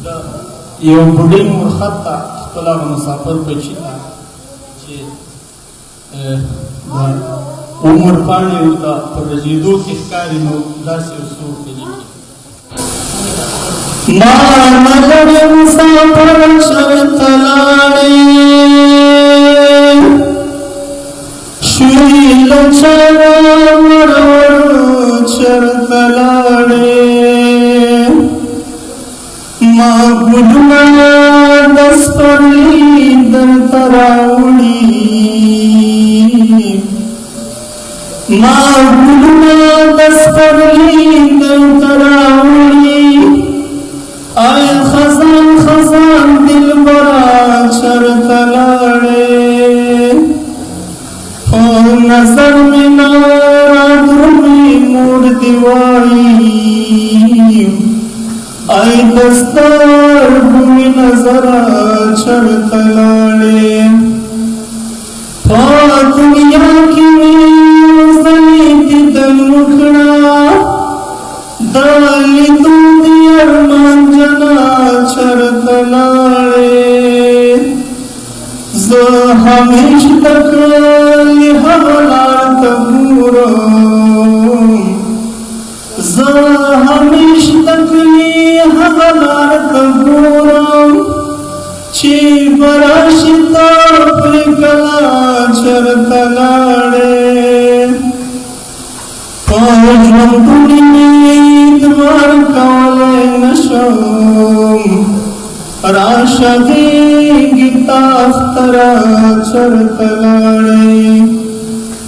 یو بوډۍ مرخت ته خپل هغه مسافر بچي ته چې عمر پاڼې ورته په رژېدو کې ښکاري نو داسې یو څه ورته لیکي ما نلرې مسافر چېرته لاړې شوې له چاره مرور چېرته لاړې ما ګلونه د سپرلي درته راوړي ما ګلونه د سپرلي درته راوړي آی خزان خزان دلبره چېرته لاړې په نظر مې نه رادرومي مور دې وایي آی دستار بوی نظرہ چڑھتا لاڑے پا دنیا کی زنی دیدن مکھنا دالی دن دی ارمان جنا چڑھتا لاڑے ز ہمیش تک لحولار تبورم ز ہمیش تک لار تگورم چی براشتا پر کلا چرتا لاڑے پاجم دنی میدوار کولے نشم راشدی تاخترا چرتا لاڑے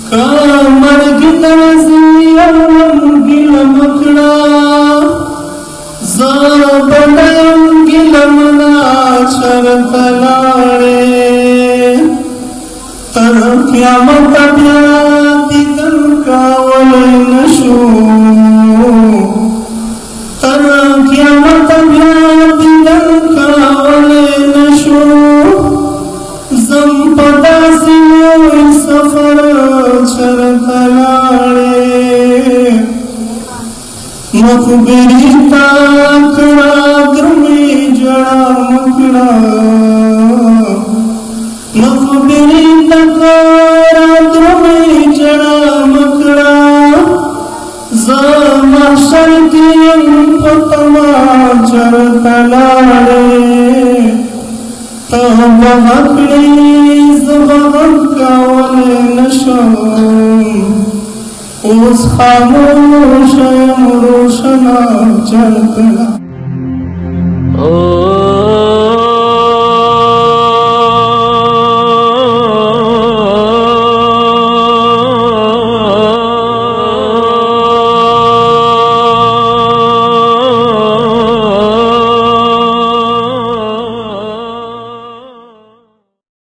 کامر کی ترزی علم گل مکڑا زبنم گلمنا چرتا لاڑے تر قیامت بیا دیدن کاولے نشو تر قیامت بیا دیدن کاولے نشو زم پتا سیوی سفر چرتا لاڑے مخبری تاکڑا درمی جڑا مکڑا مخبری تاکڑا درمی جڑا مکڑا زما شرکیم پتما چرتا لاڑے تب حقلی زبغت کاولے نشم اس خاموش روشنا چرتا